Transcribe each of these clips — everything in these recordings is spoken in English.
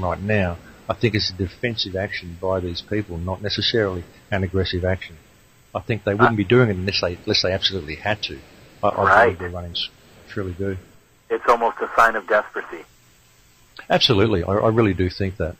right now, I think it's a defensive action by these people, not necessarily an aggressive action. I think they wouldn't be doing it unless they absolutely had to. I believe they're running, truly do. It's almost a sign of desperacy. Absolutely, I really do think that.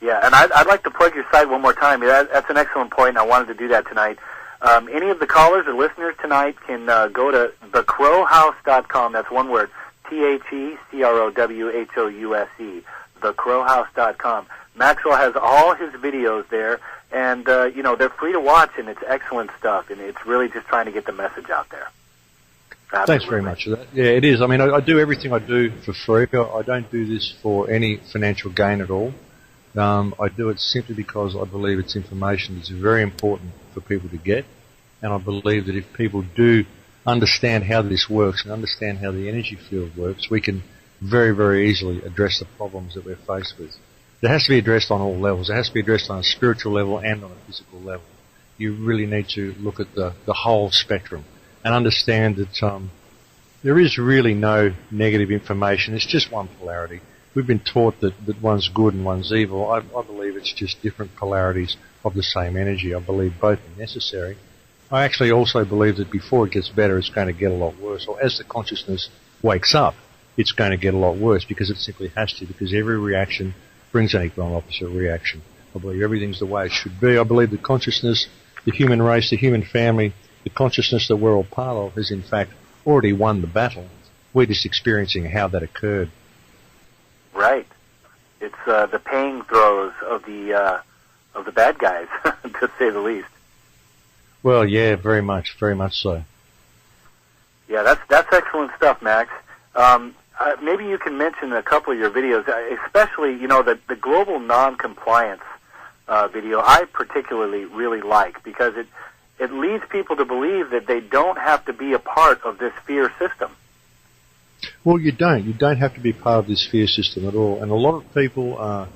Yeah, and I'd like to plug your site one more time. That's an excellent point, and I wanted to do that tonight. Any of the callers or listeners tonight can go to thecrowhouse.com. That's one word, TheCrowhouse, thecrowhouse.com. Maxwell has all his videos there, and they're free to watch, and it's excellent stuff, and it's really just trying to get the message out there. Absolutely. Thanks very much for that. Yeah, it is. I mean, I do everything I do for free. I don't do this for any financial gain at all. I do it simply because I believe it's information that's very important for people to get, and I believe that if people do understand how this works and understand how the energy field works, we can very, very easily address the problems that we're faced with. It has to be addressed on all levels. It has to be addressed on a spiritual level and on a physical level. You really need to look at the whole spectrum and understand that there is really no negative information. It's just one polarity. We've been taught that one's good and one's evil. I believe it's just different polarities of the same energy. I believe both are necessary. I actually also believe that before it gets better, it's going to get a lot worse. Or as the consciousness wakes up, it's going to get a lot worse because it simply has to, because every reaction brings an equal and opposite reaction. I believe everything's the way it should be. I believe the consciousness, the human race, the human family, the consciousness that we're all part of has in fact already won the battle. We're just experiencing how that occurred. Right. It's the paying throes of the bad guys, to say the least. Well, yeah, very much so. Yeah, that's excellent stuff, Max. Maybe you can mention a couple of your videos, especially the global non-compliance video. I particularly really like because it leads people to believe that they don't have to be a part of this fear system. Well, you don't. You don't have to be part of this fear system at all. And a lot of people are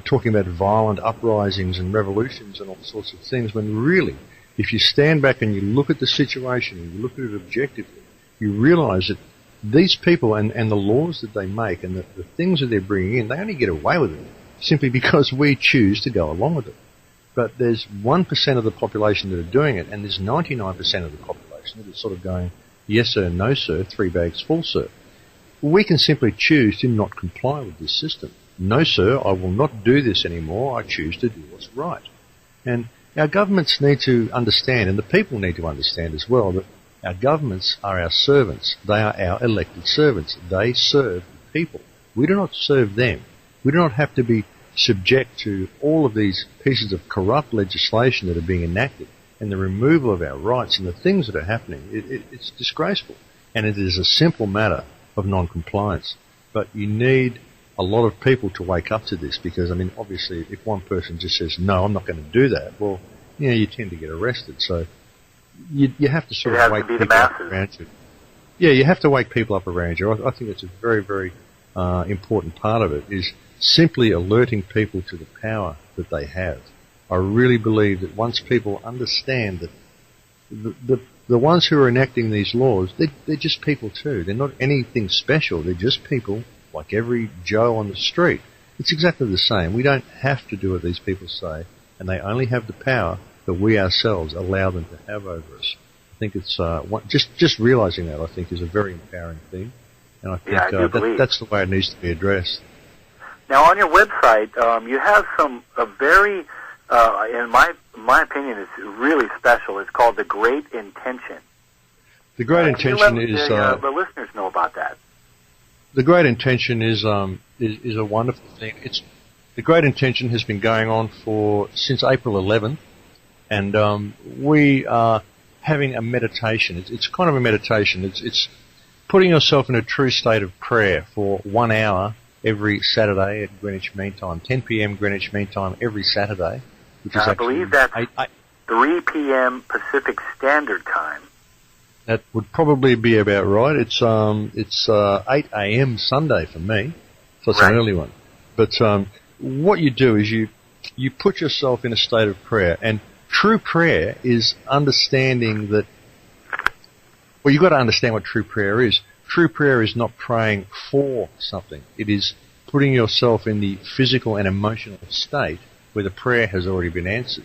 talking about violent uprisings and revolutions and all sorts of things, when really, if you stand back and you look at the situation and you look at it objectively, you realize that these people and the laws that they make and the things that they're bringing in, they only get away with it simply because we choose to go along with it. But there's 1% of the population that are doing it, and there's 99% of the population that is sort of going, yes sir, no sir, 3 bags full sir. We can simply choose to not comply with this system. No sir, I will not do this anymore, I choose to do what's right. And our governments need to understand, and the people need to understand as well, that our governments are our servants. They are our elected servants. They serve the people. We do not serve them. We do not have to be subject to all of these pieces of corrupt legislation that are being enacted and the removal of our rights and the things that are happening. It's disgraceful. And it is a simple matter of non-compliance. But you need a lot of people to wake up to this because, I mean, obviously, if one person just says, no, I'm not going to do that, well, you tend to get arrested. So you have to sort of wake people up around you. Yeah, you have to wake people up around you. I think it's a very, very important part of it, is simply alerting people to the power that they have. I really believe that once people understand that the ones who are enacting these laws, they're just people too. They're not anything special. They're just people like every Joe on the street. It's exactly the same. We don't have to do what these people say, and they only have the power that we ourselves allow them to have over us. I think it's just realizing that, I think, is a very empowering thing, and I think that's the way it needs to be addressed. Now, on your website, you have a very, in my opinion, it's really special. It's called The Great Intention. The Great Intention is the listeners know about that. The Great Intention is a wonderful thing. The Great Intention has been going on since April 11th, and we are having a meditation. It's kind of a meditation. It's putting yourself in a true state of prayer for 1 hour every Saturday at Greenwich Mean Time, 10 p.m. Greenwich Mean Time every Saturday. Which is I believe that's 3 p.m. Pacific Standard Time. That would probably be about right. It's 8 a.m. Sunday for me, so it's an early one. But what you do is you put yourself in a state of prayer, and true prayer is understanding that. Well, you've got to understand what true prayer is. True prayer is not praying for something. It is putting yourself in the physical and emotional state where the prayer has already been answered.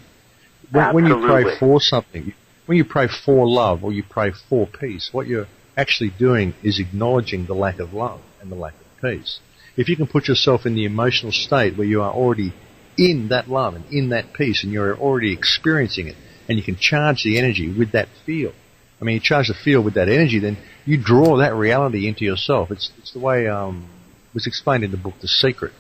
When you pray for something, when you pray for love or you pray for peace, what you're actually doing is acknowledging the lack of love and the lack of peace. If you can put yourself in the emotional state where you are already in that love and in that peace and you're already experiencing it, and you can charge the energy with that field. I mean, you charge the field with that energy, then you draw that reality into yourself. It's the way was explained in the book The Secret.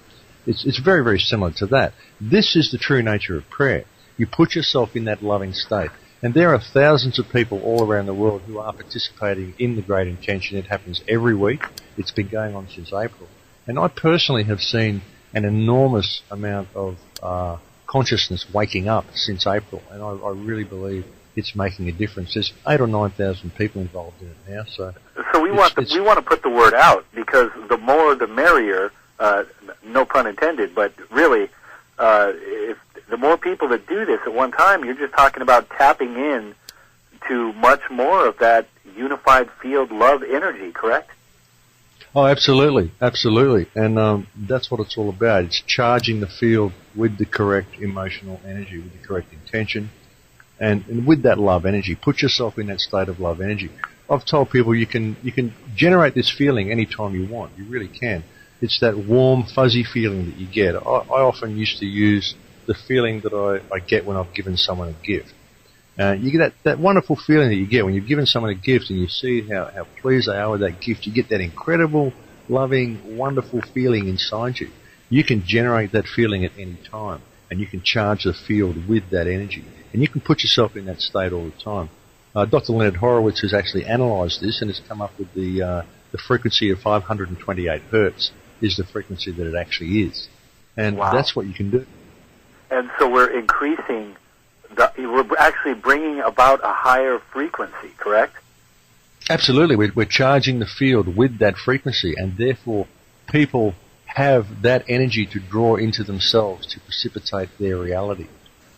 It's very, very similar to that. This is the true nature of prayer. You put yourself in that loving state. And there are thousands of people all around the world who are participating in the Great Intention. It happens every week. It's been going on since April. And I personally have seen an enormous amount of consciousness waking up since April. And I really believe it's making a difference. There's 8,000 or 9,000 people involved in it now. So we want to put the word out, because the more the merrier. No pun intended, but really, if the more people that do this at one time, you're just talking about tapping in to much more of that unified field love energy, correct? Oh, absolutely, absolutely. And that's what it's all about. It's charging the field with the correct emotional energy, with the correct intention, and with that love energy. Put yourself in that state of love energy. I've told people you can generate this feeling anytime you want. You really can. It's that warm, fuzzy feeling that you get. I often used to use the feeling that I get when I've given someone a gift. You get that wonderful feeling that you get when you've given someone a gift and you see how pleased they are with that gift. You get that incredible, loving, wonderful feeling inside you. You can generate that feeling at any time, and you can charge the field with that energy. And you can put yourself in that state all the time. Dr. Leonard Horowitz has actually analysed this and has come up with the frequency of 528 hertz is the frequency that it actually is. And that's what you can do. And so we're increasing, we're actually bringing about a higher frequency, correct? Absolutely. We're charging the field with that frequency, and therefore people have that energy to draw into themselves to precipitate their reality.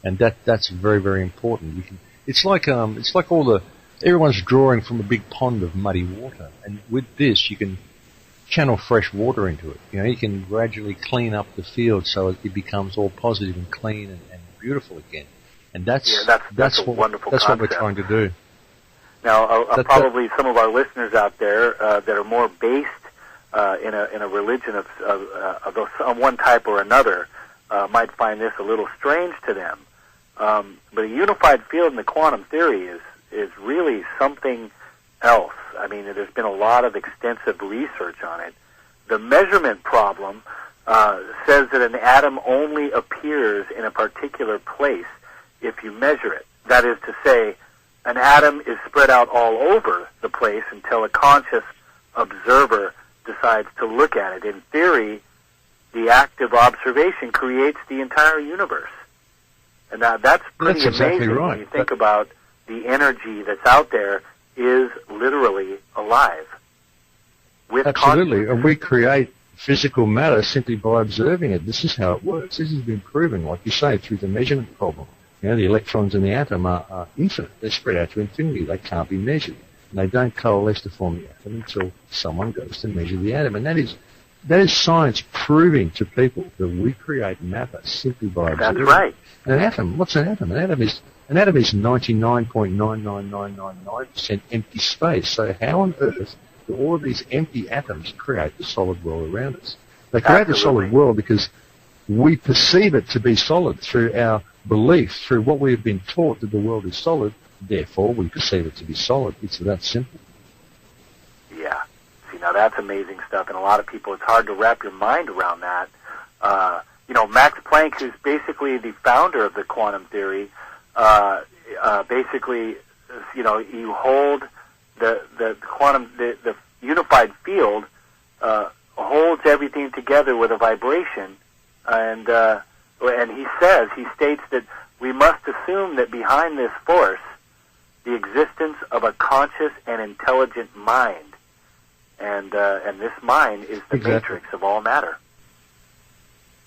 And that's very, very important. It's like everyone's drawing from a big pond of muddy water, and with this you can channel fresh water into it. You can gradually clean up the field so it becomes all positive and clean and beautiful again. And that's what we're trying to do. Now, probably some of our listeners out there that are more based in a religion of one type or another might find this a little strange to them. But a unified field in the quantum theory is really something else. I mean, there's been a lot of extensive research on it. The measurement problem says that an atom only appears in a particular place if you measure it. That is to say, an atom is spread out all over the place until a conscious observer decides to look at it. In theory, the act of observation creates the entire universe. And that's pretty amazing right. When you think about the energy that's out there is literally alive. Absolutely, and we create physical matter simply by observing it. This is how it works. This has been proven, like you say, through the measurement problem. The electrons in the atom are infinite. They're spread out to infinity. They can't be measured. And they don't coalesce to form the atom until someone goes to measure the atom. And that is science proving to people that we create matter simply by observing. That's right. An atom, what's an atom? An atom is 99.99999% empty space. So how on earth do all of these empty atoms create the solid world around us? They create the solid world because we perceive it to be solid through our belief, through what we have been taught that the world is solid. Therefore, we perceive it to be solid. It's that simple. Yeah. See, now that's amazing stuff, and a lot of people, it's hard to wrap your mind around that. Max Planck, who's basically the founder of the quantum theory, basically, you hold the quantum, the unified field holds everything together with a vibration, and he states that we must assume that behind this force, the existence of a conscious and intelligent mind, and this mind is the matrix of all matter.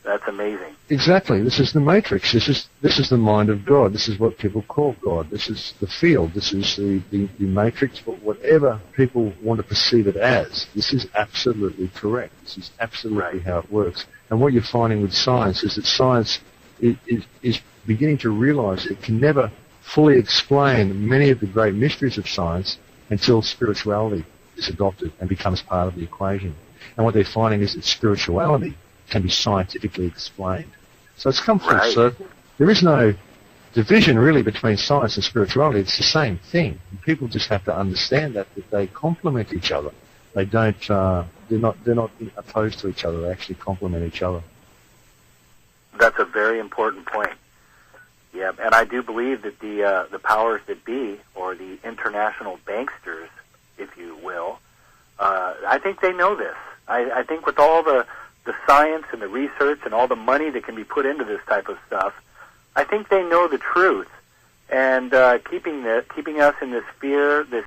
That's amazing. Exactly. This is the matrix. This is the mind of God. This is what people call God. This is the field. This is the matrix, but whatever people want to perceive it as, this is absolutely correct. This is absolutely how it works. And what you're finding with science is that science is beginning to realize it can never fully explain many of the great mysteries of science until spirituality is adopted and becomes part of the equation. And what they're finding is that spirituality can be scientifically explained. So it's come full circle. There is no division really between science and spirituality. It's the same thing. And people just have to understand that they complement each other. They don't. They're not opposed to each other. They actually complement each other. That's a very important point. Yeah, and I do believe that the powers that be, or the international banksters, if you will, I think they know this. I think with all the science and the research and all the money that can be put into this type of stuff, I think they know the truth. And keeping us in this fear, this